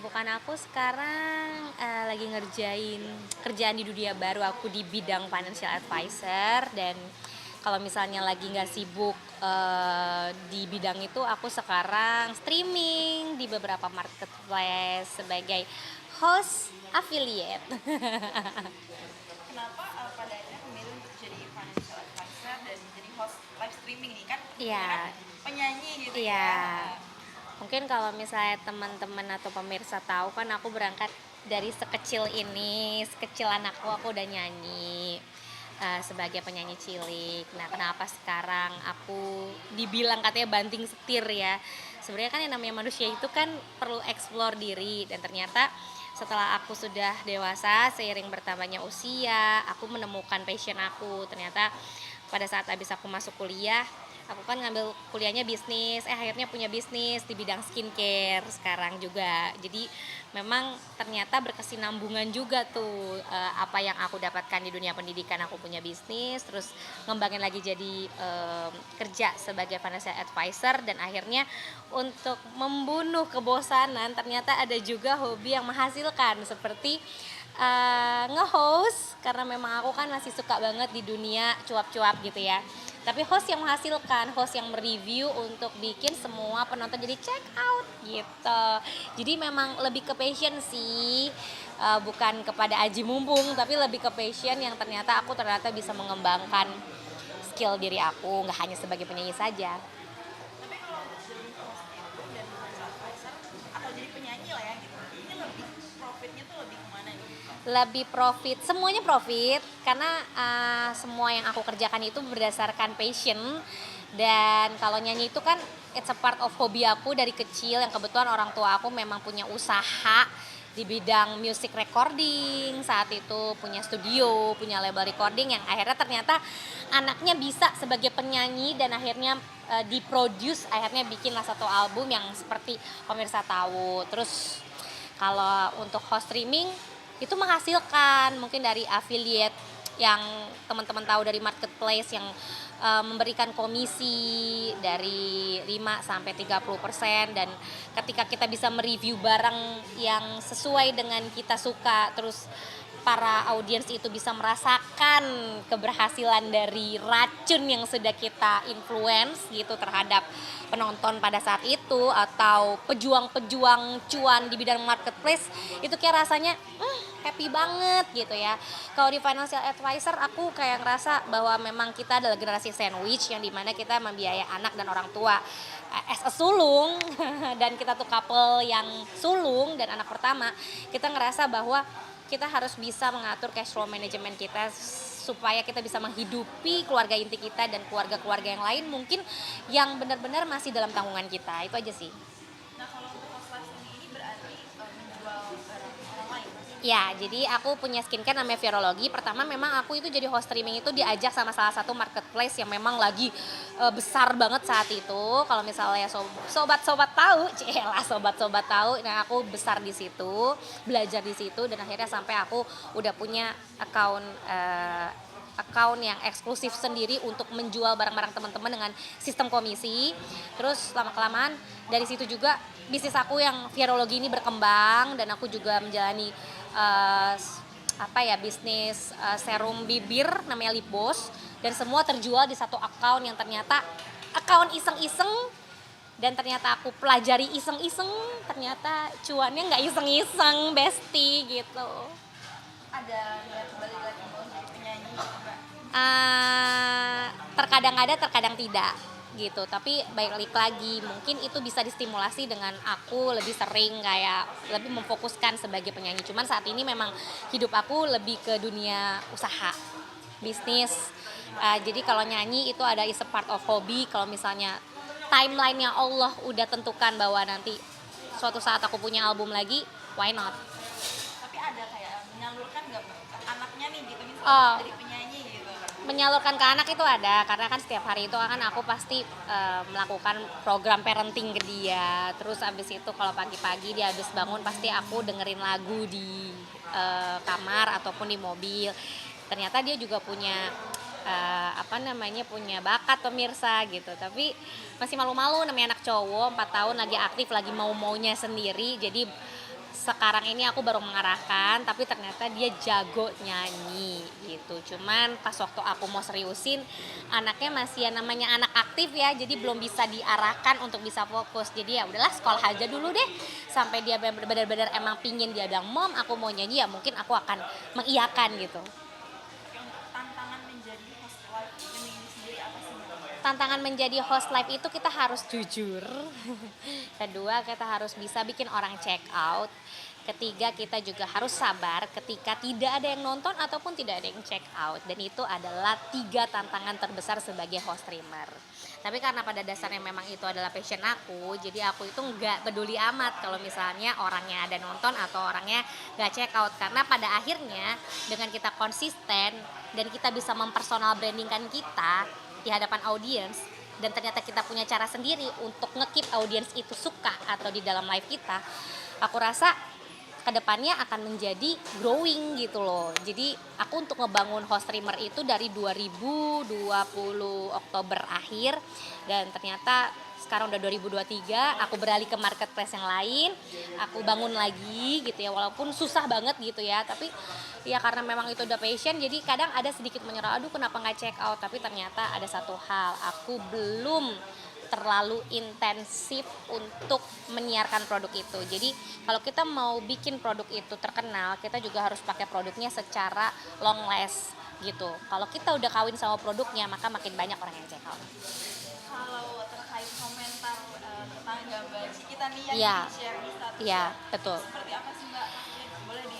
Kesibukan aku sekarang lagi ngerjain kerjaan di dunia baru. Aku di bidang financial advisor, dan kalau misalnya lagi nggak sibuk di bidang itu, aku sekarang streaming di beberapa marketplace sebagai host affiliate. Kenapa pada akhirnya memilih untuk jadi financial advisor dan jadi host live streaming nih kan kebanyakan Iya, penyanyi gitu iya. ya. Mungkin kalau misalnya teman-teman atau pemirsa tahu, kan aku berangkat dari sekecil ini, sekecil anakku udah nyanyi sebagai penyanyi cilik. Nah, kenapa sekarang aku dibilang katanya banting setir ya? Sebenarnya kan yang namanya manusia itu kan perlu eksplor diri, dan ternyata setelah aku sudah dewasa, seiring bertambahnya usia, aku menemukan passion aku. Ternyata pada saat habis aku masuk kuliah, aku kan ngambil kuliahnya bisnis, akhirnya punya bisnis di bidang skincare sekarang juga. Jadi memang ternyata berkesinambungan juga tuh, apa yang aku dapatkan di dunia pendidikan, aku punya bisnis, terus ngembangin lagi jadi kerja sebagai financial advisor, dan akhirnya untuk membunuh kebosanan ternyata ada juga hobi yang menghasilkan, seperti nge-host, karena memang aku kan masih suka banget di dunia cuap-cuap gitu ya. Tapi host yang menghasilkan, host yang mereview untuk bikin semua penonton jadi check out gitu. Jadi memang lebih ke passion sih, bukan kepada aji mumpung, tapi lebih ke passion yang ternyata bisa mengembangkan skill diri aku, nggak hanya sebagai penyanyi saja. Tapi kalau untuk jadi host itu dan financial advisor atau jadi penyanyi lah ya gitu, ini lebih profitnya tuh lebih kemana nih? Lebih profit, semuanya profit, karena semua yang aku kerjakan itu berdasarkan passion. Dan kalau nyanyi itu kan it's a part of hobi aku dari kecil, yang kebetulan orang tua aku memang punya usaha di bidang music recording, saat itu punya studio, punya label recording, yang akhirnya ternyata anaknya bisa sebagai penyanyi, dan akhirnya diproduce, akhirnya bikinlah satu album yang seperti pemirsa tahu. Terus kalau untuk host streaming itu menghasilkan, mungkin dari affiliate yang teman-teman tahu, dari marketplace yang memberikan komisi dari 5 sampai 30%, dan ketika kita bisa mereview barang yang sesuai dengan kita suka, terus para audiens itu bisa merasakan keberhasilan dari racun yang sudah kita influence gitu terhadap penonton pada saat itu, atau pejuang-pejuang cuan di bidang marketplace, itu kayak rasanya happy banget gitu ya. Kalau di financial advisor, aku kayak ngerasa bahwa memang kita adalah generasi sandwich, yang dimana kita membiayai anak dan orang tua as a sulung. Dan kita tuh couple yang sulung dan anak pertama, kita ngerasa bahwa kita harus bisa mengatur cash flow management kita, supaya kita bisa menghidupi keluarga inti kita dan keluarga-keluarga yang lain mungkin yang benar-benar masih dalam tanggungan kita. Itu aja sih. Nah kalau untuk host live streaming ini berarti menjual barang orang lain. Ya, jadi aku punya skincare namanya Virologi. Pertama memang aku itu jadi host streaming itu diajak sama salah satu marketplace yang memang lagi besar banget saat itu. Kalau misalnya sobat-sobat tahu, celah sobat-sobat tahu. Nah, aku besar di situ, belajar di situ, dan akhirnya sampai aku udah punya account yang eksklusif sendiri untuk menjual barang-barang teman-teman dengan sistem komisi. Terus lama-kelamaan dari situ juga bisnis aku yang Virologi ini berkembang, dan aku juga menjalani uh, bisnis serum bibir namanya Lipos, dan semua terjual di satu account yang ternyata account iseng-iseng, dan ternyata aku pelajari iseng-iseng, ternyata cuannya nggak iseng-iseng, bestie gitu. Ada niat balik lagi mau jadi penyanyi gitu nggak? Terkadang ada, terkadang tidak gitu. Tapi balik lagi, mungkin itu bisa distimulasi dengan aku lebih sering kayak lebih memfokuskan sebagai penyanyi. Cuman saat ini memang hidup aku lebih ke dunia usaha, bisnis. Jadi kalau nyanyi itu ada is a part of hobby. Kalau misalnya timeline-nya Allah udah tentukan bahwa nanti suatu saat aku punya album lagi, why not? Tapi ada kayak menyalurkan nggak ke anaknya nih gitu misalnya Oh, jadi penyanyi gitu. menyalurkan ke anak itu ada, karena kan setiap hari itu kan aku pasti melakukan program parenting ke dia. Terus abis itu kalau pagi-pagi dia habis bangun, pasti aku dengerin lagu di kamar ataupun di mobil. Ternyata dia juga punya punya bakat, pemirsa gitu, tapi masih malu-malu, namanya anak cowok 4 tahun, lagi aktif, lagi mau-maunya sendiri. Jadi sekarang ini aku baru mengarahkan, tapi ternyata dia jago nyanyi gitu. Cuman pas waktu aku mau seriusin, anaknya masih ya namanya anak aktif ya, jadi belum bisa diarahkan untuk bisa fokus. Jadi ya udahlah sekolah aja dulu deh, sampai dia benar-benar emang pingin, dia bilang mom aku mau nyanyi, ya mungkin aku akan mengiyakan gitu. Yang tantangan menjadi host live streaming ini sendiri apa sih Mbak? Tantangan menjadi host live itu kita harus jujur. Kedua, kita harus bisa bikin orang check out. Ketiga, kita juga harus sabar ketika tidak ada yang nonton ataupun tidak ada yang check out. Dan itu adalah 3 tantangan terbesar sebagai host streamer. Tapi karena pada dasarnya memang itu adalah passion aku, jadi aku itu nggak peduli amat kalau misalnya orangnya ada nonton atau orangnya nggak check out. Karena pada akhirnya dengan kita konsisten dan kita bisa mempersonal brandingkan kita di hadapan audiens, dan ternyata kita punya cara sendiri untuk nge-keep audiens itu suka atau di dalam live kita, aku rasa kedepannya akan menjadi growing gitu loh. Jadi aku untuk ngebangun host streamer itu dari 2020 Oktober akhir, dan ternyata sekarang udah 2023, aku beralih ke marketplace yang lain, aku bangun lagi gitu ya, walaupun susah banget gitu ya, tapi ya karena memang itu udah passion, jadi kadang ada sedikit menyerah, aduh kenapa nggak check out, tapi ternyata ada satu hal, aku belum terlalu intensif untuk menyiarkan produk itu. Jadi kalau kita mau bikin produk itu terkenal, kita juga harus pakai produknya secara long last gitu. Kalau kita udah kawin sama produknya, maka makin banyak orang yang check out. Kalau terkait komentar tetangga Mbak Ci kita nih yang Iya. di-share di status, Iya, betul. seperti apa sih Mbak? Boleh di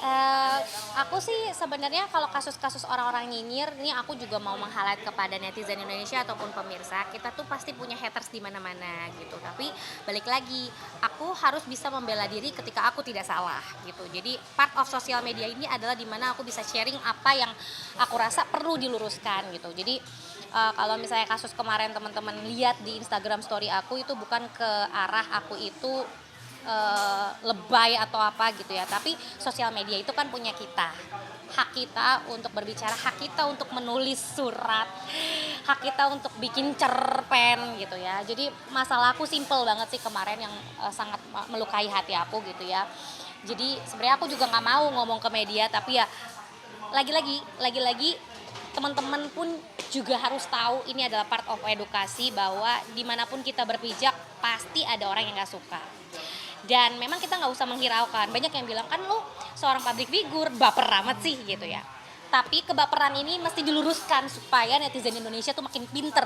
Aku sih sebenarnya kalau kasus-kasus orang-orang nyinyir, ini aku juga mau meng-highlight kepada netizen Indonesia ataupun pemirsa, kita tuh pasti punya haters di mana-mana gitu. Tapi balik lagi, aku harus bisa membela diri ketika aku tidak salah gitu. Jadi part of sosial media ini adalah dimana aku bisa sharing apa yang aku rasa perlu diluruskan gitu. Jadi kalau misalnya kasus kemarin teman-teman lihat di Instagram story aku, itu bukan ke arah aku itu lebay atau apa gitu ya, tapi sosial media itu kan punya kita, hak kita untuk berbicara, hak kita untuk menulis surat, hak kita untuk bikin cerpen gitu ya. Jadi masalah aku simple banget sih kemarin yang sangat melukai hati aku gitu ya. Jadi sebenarnya aku juga nggak mau ngomong ke media, tapi ya lagi-lagi teman-teman pun juga harus tahu ini adalah part of edukasi, bahwa dimanapun kita berpijak pasti ada orang yang nggak suka. Dan memang kita nggak usah menghiraukan. Banyak yang bilang, kan lu seorang public figure, baper amat sih gitu ya. Tapi kebaperan ini mesti diluruskan supaya netizen Indonesia tuh makin pinter,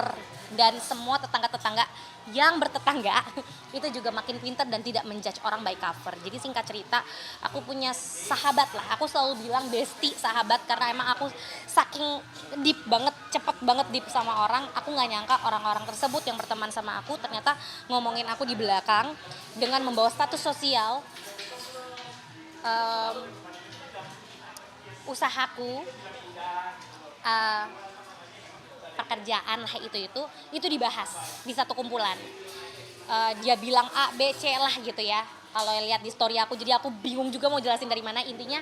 dan semua tetangga-tetangga yang bertetangga itu juga makin pinter dan tidak menjudge orang by cover. Jadi singkat cerita, aku punya sahabat lah. Aku selalu bilang bestie, sahabat, karena emang aku saking deep banget, cepet banget deep sama orang. Aku nggak nyangka orang-orang tersebut yang berteman sama aku ternyata ngomongin aku di belakang dengan membawa status sosial, usahaku, pekerjaan lah, itu dibahas di satu kumpulan. Dia bilang A, B, C lah gitu ya. Kalau lihat di story aku, jadi aku bingung juga mau jelasin dari mana. Intinya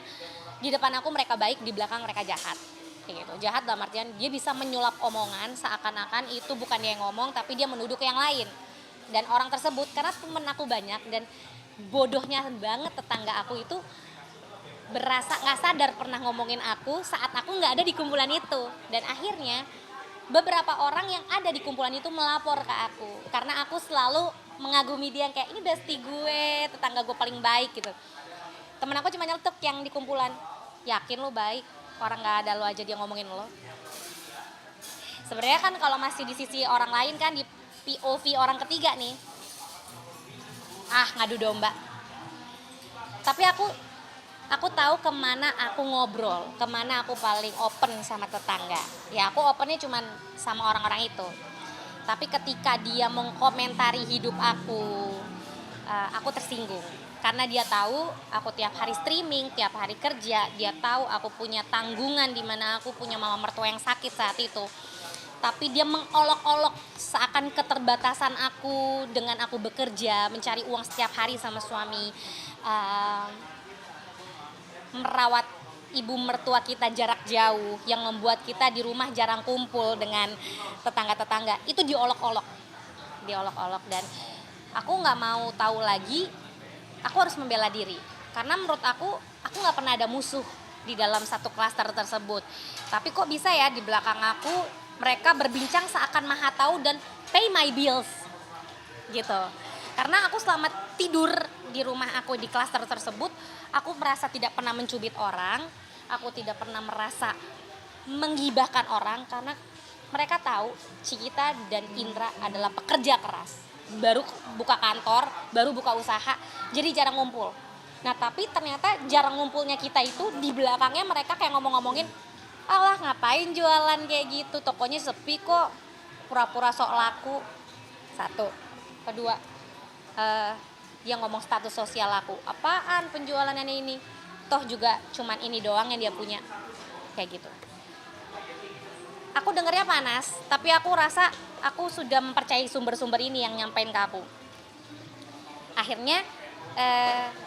di depan aku mereka baik, di belakang mereka jahat. Kayak gitu. Jahat dalam artian dia bisa menyulap omongan seakan-akan itu bukan dia yang ngomong, tapi dia menuduh ke yang lain. Dan orang tersebut, karena temen aku banyak dan bodohnya banget tetangga aku itu, berasa nggak sadar pernah ngomongin aku saat aku nggak ada di kumpulan itu, dan akhirnya beberapa orang yang ada di kumpulan itu melapor ke aku karena aku selalu mengagumi dia, kayak ini bestie gue, tetangga gue paling baik gitu. Temen aku cuma nyeletuk yang di kumpulan, yakin lo baik, orang nggak ada lo aja dia ngomongin lo. Sebenarnya kan kalau masih di sisi orang lain kan, di POV orang ketiga nih, ngadu domba. Tapi aku tahu kemana aku ngobrol, kemana aku paling open sama tetangga. Ya aku opennya cuman sama orang-orang itu. Tapi ketika dia mengkomentari hidup aku tersinggung. Karena dia tahu aku tiap hari streaming, tiap hari kerja. Dia tahu aku punya tanggungan di mana aku punya mama mertua yang sakit saat itu. Tapi dia mengolok-olok seakan keterbatasan aku dengan aku bekerja, mencari uang setiap hari sama suami. Merawat ibu mertua kita jarak jauh, yang membuat kita di rumah jarang kumpul dengan tetangga-tetangga, itu diolok-olok, dan aku nggak mau tahu lagi. Aku harus membela diri Karena menurut aku nggak pernah ada musuh di dalam satu klaster tersebut. Tapi kok bisa ya di belakang aku mereka berbincang seakan maha tahu dan pay my bills gitu. Karena aku selama tidur di rumah aku di klaster tersebut, aku merasa tidak pernah mencubit orang, aku tidak pernah merasa menggibahkan orang karena mereka tahu Cikita dan Indra adalah pekerja keras. Baru buka kantor, baru buka usaha, jadi jarang ngumpul. Nah tapi ternyata jarang ngumpulnya kita itu di belakangnya mereka kayak ngomong-ngomongin, alah ngapain jualan kayak gitu, tokonya sepi kok, pura-pura sok laku. Satu. Kedua, yang ngomong status sosial aku, apaan penjualannya ini, toh juga cuman ini doang yang dia punya, kayak gitu. Aku dengernya panas, tapi aku rasa aku sudah mempercayai sumber-sumber ini yang nyampein ke aku. Akhirnya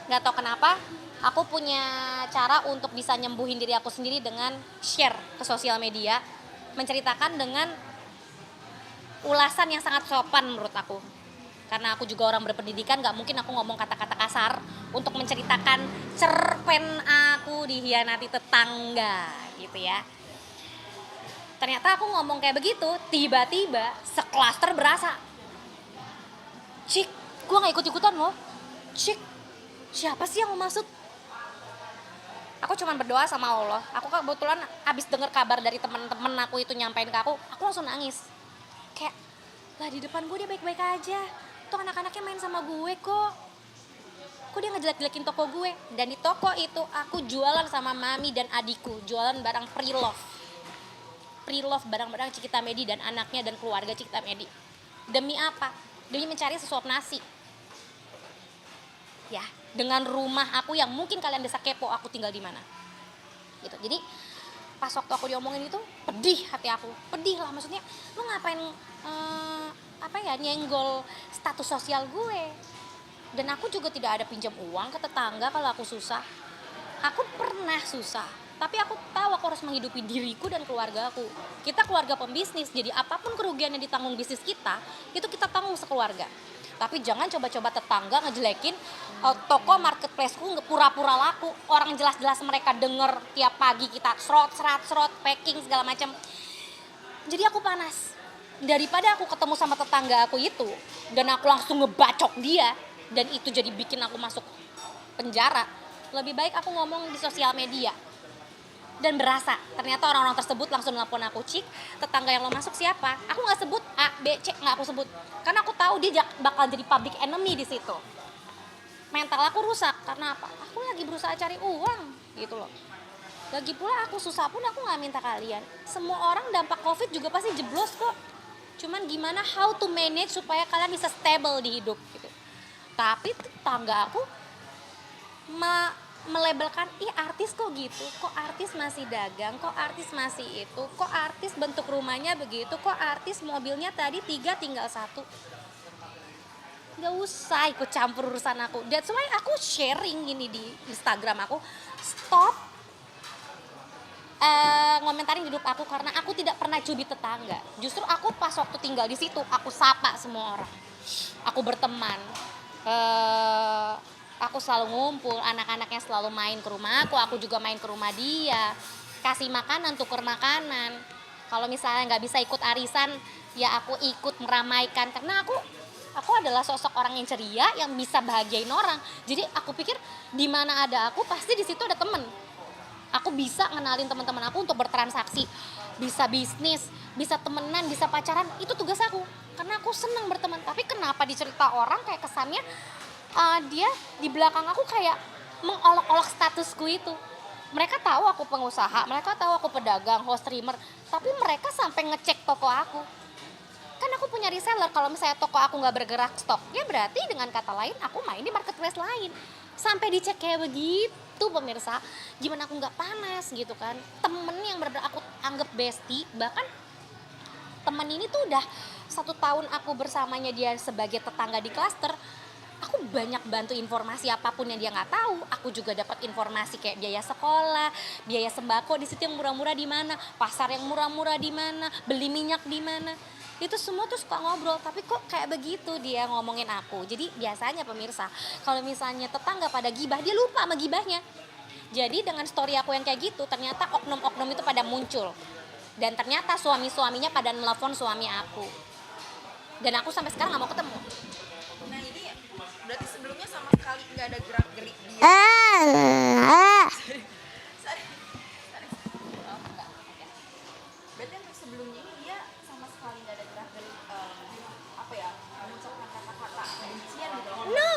nggak tahu kenapa aku punya cara untuk bisa nyembuhin diri aku sendiri dengan share ke sosial media, menceritakan dengan ulasan yang sangat sopan menurut aku. Karena aku juga orang berpendidikan, nggak mungkin aku ngomong kata-kata kasar untuk menceritakan cerpen aku dihianati tetangga gitu ya. Ternyata aku ngomong kayak begitu, tiba-tiba seklaster berasa, Cik, gue gak ikut-ikutan loh. Cik, siapa sih yang mau masuk? Aku cuma berdoa sama Allah. Aku kebetulan abis denger kabar dari temen-temen aku itu nyampein ke aku langsung nangis. Kayak, lah di depan gue dia baik-baik aja. Tuh anak-anaknya main sama gue kok. Kok dia ngejelek-jelekin toko gue? Dan di toko itu aku jualan sama mami dan adikku, jualan barang pre-love barang-barang Cikita Medi dan anaknya dan keluarga Cikita Medi. Demi apa? Demi mencari sesuap nasi. Ya, dengan rumah aku yang mungkin kalian bisa kepo aku tinggal di mana. Gitu. Jadi pas waktu aku diomongin itu pedih hati aku. Pedih lah, maksudnya lu ngapain nyenggol status sosial gue. Dan aku juga tidak ada pinjam uang ke tetangga kalau aku susah. Aku pernah susah, tapi aku tahu aku harus menghidupi diriku dan keluarga aku. Kita keluarga pembisnis, jadi apapun kerugian yang ditanggung bisnis kita, itu kita tanggung sekeluarga. Tapi jangan coba-coba tetangga ngejelekin toko marketplaceku pura-pura laku. Orang jelas-jelas mereka denger tiap pagi kita serot, packing segala macam. Jadi aku panas. Daripada aku ketemu sama tetangga aku itu, dan aku langsung ngebacok dia, dan itu jadi bikin aku masuk penjara, lebih baik aku ngomong di sosial media. Dan berasa, ternyata orang-orang tersebut langsung nelpon aku, Cik, tetangga yang lo masuk siapa? Aku gak sebut A, B, C, gak aku sebut. Karena aku tahu dia bakal jadi public enemy di situ. Mental aku rusak, karena apa? Aku lagi berusaha cari uang, gitu loh. Lagi pula aku susah pun aku gak minta kalian. Semua orang dampak COVID juga pasti jeblos kok. Cuman gimana how to manage supaya kalian bisa stable di hidup, gitu. Tapi tetangga aku melabelkan, ih artis kok gitu, kok artis masih dagang, kok artis masih itu, kok artis bentuk rumahnya begitu, kok artis mobilnya tadi 3 tinggal 1. Gak usah ikut campur urusan aku. That's why aku sharing gini di Instagram aku, stop ngomentarin hidup aku karena aku tidak pernah cubit tetangga. Justru aku pas waktu tinggal di situ aku sapa semua orang, aku berteman. Aku selalu ngumpul, anak-anaknya selalu main ke rumah aku juga main ke rumah dia, kasih makanan, tuker makanan. Kalau misalnya nggak bisa ikut arisan, ya aku ikut meramaikan karena aku adalah sosok orang yang ceria yang bisa bahagiain orang. Jadi aku pikir di mana ada aku pasti di situ ada temen. Aku bisa ngenalin teman-teman aku untuk bertransaksi, bisa bisnis, bisa temenan, bisa pacaran, itu tugas aku. Karena aku senang berteman. Tapi kenapa dicerita orang kayak kesannya dia di belakang aku kayak mengolok-olok statusku itu. Mereka tahu aku pengusaha, mereka tahu aku pedagang, host streamer, tapi mereka sampai ngecek toko aku. Kan aku punya reseller, kalau misalnya toko aku nggak bergerak stok, ya berarti dengan kata lain aku main di marketplace lain. Sampai dicek kayak begitu pemirsa, gimana aku nggak panas gitu kan. Temen yang benar-benar aku anggap bestie, bahkan temen ini tuh udah 1 tahun aku bersamanya dia sebagai tetangga di klaster. Aku banyak bantu informasi apapun yang dia nggak tahu. Aku juga dapat informasi kayak biaya sekolah, biaya sembako di situ yang murah-murah di mana, pasar yang murah-murah di mana, beli minyak di mana. itu semua tuh suka ngobrol, tapi kok kayak begitu dia ngomongin aku. Jadi biasanya pemirsa, kalau misalnya tetangga pada gibah, dia lupa sama gibahnya. Jadi dengan story aku yang kayak gitu, ternyata oknum-oknum itu pada muncul. Dan ternyata suami-suaminya pada nelfon suami aku. Dan aku sampai sekarang gak mau ketemu. Nah ini berarti sebelumnya sama sekali nggak ada gerak-gerik dia. Sorry. Sorry. Oh, enggak. Oke. Berarti untuk sebelumnya ini dia sama sekali nggak ada gerak-gerik apa ya, mengucapkan kata-kata kebencian gitu loh. No,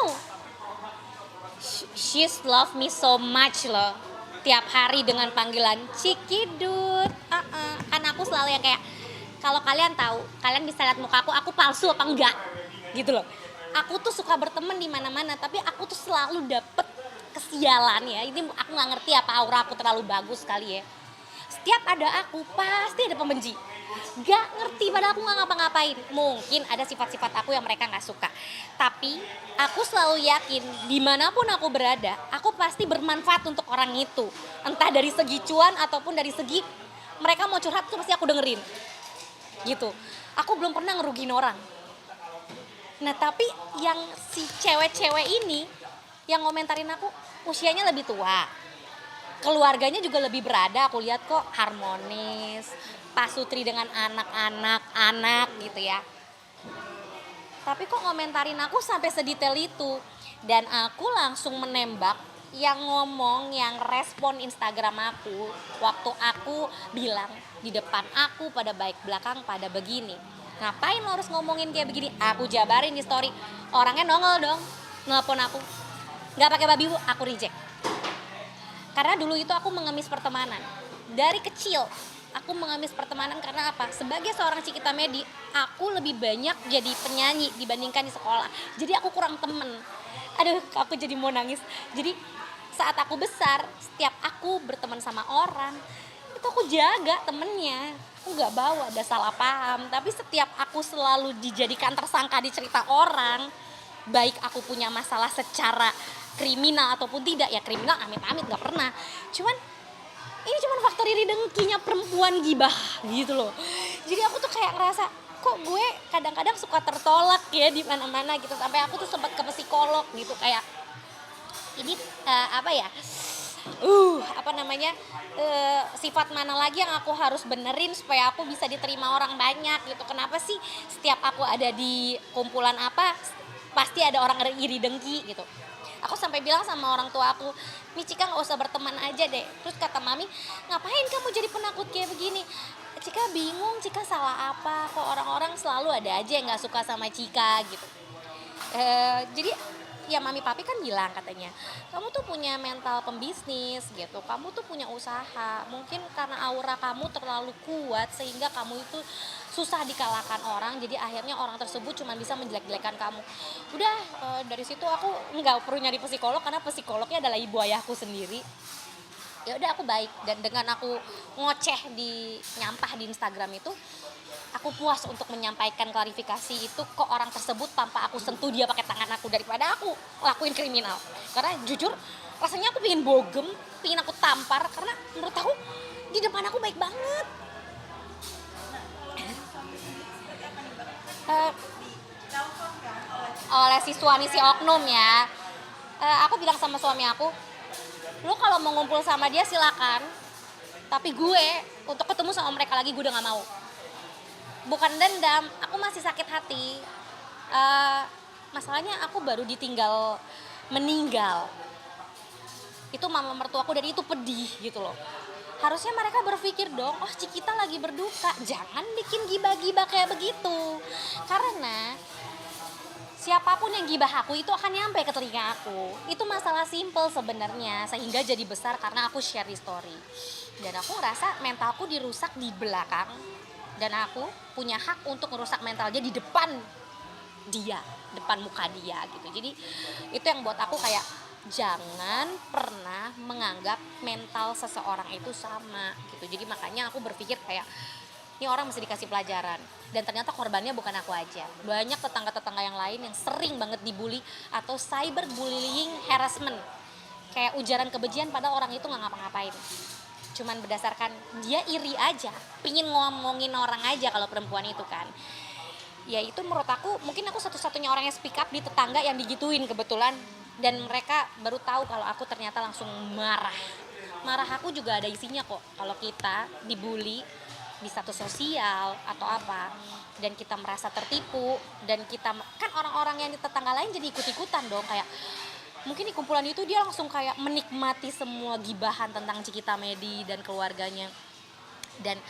she's love me so much loh. Tiap hari dengan panggilan Cikidut. Kan aku selalu yang kayak, kalau kalian tahu, kalian bisa lihat muka aku palsu apa enggak gitu loh. Aku tuh suka berteman di mana-mana, tapi aku tuh selalu dapet kesialan ya. Ini aku nggak ngerti apa aura aku terlalu bagus kali ya. Setiap ada aku pasti ada pembenci. Gak ngerti, padahal aku gak ngapa-ngapain. Mungkin ada sifat-sifat aku yang mereka gak suka. Tapi aku selalu yakin dimanapun aku berada, aku pasti bermanfaat untuk orang itu. Entah dari segi cuan ataupun dari segi mereka mau curhat tuh pasti aku dengerin. Gitu. Aku belum pernah ngerugiin orang. Nah tapi yang si cewek-cewek ini yang ngomentarin aku usianya lebih tua, keluarganya juga lebih berada, aku lihat kok harmonis, Pak Sutri dengan anak-anak gitu ya. Tapi kok ngomentarin aku sampai sedetail itu. Dan aku langsung menembak yang ngomong, yang respon Instagram aku waktu aku bilang di depan aku pada baik, belakang pada begini. Ngapain lo harus ngomongin kayak begini? Aku jabarin di story, orangnya nongol dong, nelpon aku. Gak pakai babi bu, aku reject. Karena dulu itu aku mengemis pertemanan. Dari kecil aku mengemis pertemanan karena apa? Sebagai seorang Cikita Medi, aku lebih banyak jadi penyanyi dibandingkan di sekolah. Jadi aku kurang temen. Aduh, aku jadi mau nangis. Jadi saat aku besar, setiap aku berteman sama orang, itu aku jaga temennya. Aku gak bawa, ada salah paham. Tapi setiap aku selalu dijadikan tersangka di cerita orang, baik aku punya masalah secara kriminal ataupun tidak, ya kriminal amit-amit gak pernah, cuman ini cuman faktor iri dengkinya perempuan gibah gitu loh. Jadi aku tuh kayak ngerasa kok gue kadang-kadang suka tertolak ya di mana-mana gitu, sampai aku tuh sempat ke psikolog gitu, kayak ini sifat mana lagi yang aku harus benerin supaya aku bisa diterima orang banyak gitu. Kenapa sih setiap aku ada di kumpulan apa pasti ada orang iri dengki gitu. Aku sampai bilang sama orang tua aku, "Mi, Cika gak usah berteman aja deh." Terus kata mami, "Ngapain kamu jadi penakut kayak begini?" Cika bingung, Cika salah apa? Kok orang-orang selalu ada aja yang gak suka sama Cika gitu. Jadi ya mami papi kan bilang katanya, kamu tuh punya mental pembisnis gitu, kamu tuh punya usaha, mungkin karena aura kamu terlalu kuat sehingga kamu itu susah dikalahkan orang, jadi akhirnya orang tersebut cuma bisa menjelek-jelekan kamu. Udah dari situ aku nggak perlu nyari psikolog karena psikolognya adalah ibu ayahku sendiri. Ya udah aku baik, dan dengan aku ngoceh di nyampah di Instagram itu, aku puas untuk menyampaikan klarifikasi itu ke orang tersebut tanpa aku sentuh dia pakai tangan aku, daripada aku lakuin kriminal. Karena jujur rasanya aku pengen bogem, pengen aku tampar, karena menurut aku di depan aku baik banget. Oleh si suami si oknum ya, aku bilang sama suami aku, lu kalau mau ngumpul sama dia silakan, tapi gue untuk ketemu sama mereka lagi gue udah gak mau. Bukan dendam, aku masih sakit hati. Masalahnya aku baru ditinggal meninggal. Itu mama mertuaku dan itu pedih gitu loh. Harusnya mereka berpikir dong, oh Cikita lagi berduka, jangan bikin gibah-gibah kayak begitu. Karena siapapun yang gibah aku itu akan nyampe ke telinga aku. Itu masalah simple sebenarnya, sehingga jadi besar karena aku share di story. Dan aku ngerasa mentalku dirusak di belakang, dan aku punya hak untuk merusak mentalnya di depan dia, depan muka dia gitu. Jadi itu yang buat aku kayak jangan pernah menganggap mental seseorang itu sama gitu. Jadi makanya aku berpikir kayak ini orang mesti dikasih pelajaran. Dan ternyata korbannya bukan aku aja, banyak tetangga-tetangga yang lain yang sering banget dibully atau cyberbullying, harassment, kayak ujaran kebencian padahal orang itu nggak ngapa-ngapain, cuman berdasarkan dia iri aja, pingin ngomongin orang aja kalau perempuan itu kan. ya itu menurut aku mungkin aku satu-satunya orang yang speak up di tetangga yang digituin kebetulan, dan mereka baru tahu kalau aku ternyata langsung marah. Marah aku juga ada isinya kok. Kalau kita dibully di status sosial atau apa dan kita merasa tertipu, dan kita kan orang-orang yang di tetangga lain jadi ikut-ikutan dong, kayak mungkin di kumpulan itu dia langsung kayak menikmati semua gibahan tentang Cikita Medi dan keluarganya. Dan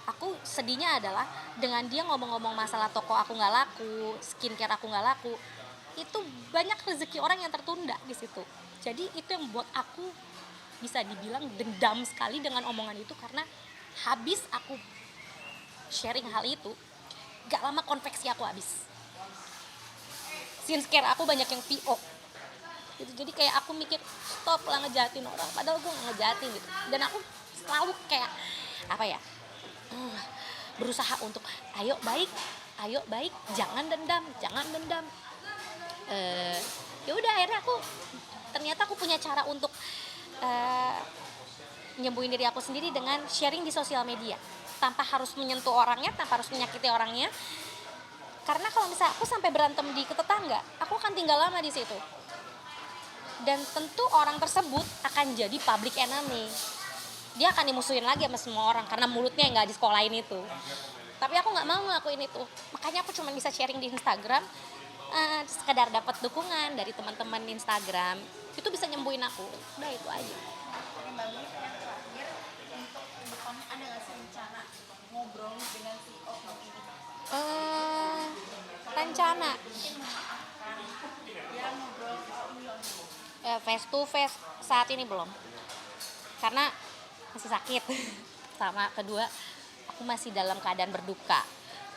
aku sedihnya adalah dengan dia ngomong-ngomong masalah toko aku nggak laku, skincare aku nggak laku, itu banyak rezeki orang yang tertunda di situ. Jadi itu yang buat aku bisa dibilang dendam sekali dengan omongan itu, karena habis aku sharing hal itu, gak lama konveksi aku habis. Skincare aku banyak yang PO gitu. Jadi kayak aku mikir stop lah ngejahatin orang, padahal gue gak ngejahatin gitu. Dan aku selalu kayak apa ya, berusaha untuk ayo baik, jangan dendam. Ya udah akhirnya ternyata aku punya cara untuk nyembuhin diri aku sendiri dengan sharing di sosial media tanpa harus menyentuh orangnya, tanpa harus menyakiti orangnya. Karena kalau misalnya aku sampai berantem di tetangga, aku akan tinggal lama di situ. Dan tentu orang tersebut akan jadi public enemy. Dia akan dimusuhin lagi sama semua orang karena mulutnya yang nggak disekolahin itu. Tapi aku nggak mau ngelakuin itu. Makanya aku cuma bisa sharing di Instagram, sekedar dapat dukungan dari teman-teman di Instagram. Itu bisa nyembuhin aku. Udah itu aja. Oke Mbak Mimi, yang terakhir untuk kedepannya ada nggak sih rencana ngobrol dengan CEO ini? Rencana Ya ngobrol soal ini. face to face saat ini belum, karena masih sakit. Sama kedua, aku masih dalam keadaan berduka.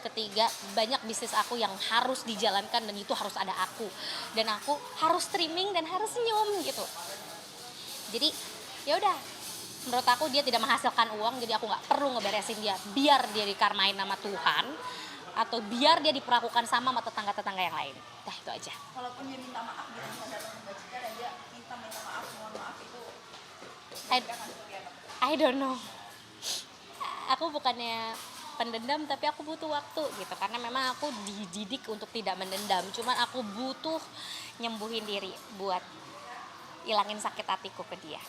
Ketiga, banyak bisnis aku yang harus dijalankan dan itu harus ada aku, dan aku harus streaming dan harus senyum gitu. Jadi ya udah, menurut aku dia tidak menghasilkan uang, jadi aku nggak perlu ngeberesin dia. Biar dia dikarmain sama Tuhan, atau biar dia diperlakukan sama tetangga-tetangga yang lain. Dah itu aja. Kalaupun dia minta maaf gitu, misalnya datang ke Mbak Cika dan dia minta maaf, mohon maaf, itu I, Mbak Cika akan seperti apa? I don't know. Aku bukannya pendendam, tapi aku butuh waktu gitu, karena memang aku dididik untuk tidak mendendam. Cuman aku butuh nyembuhin diri buat ilangin sakit hatiku ke dia.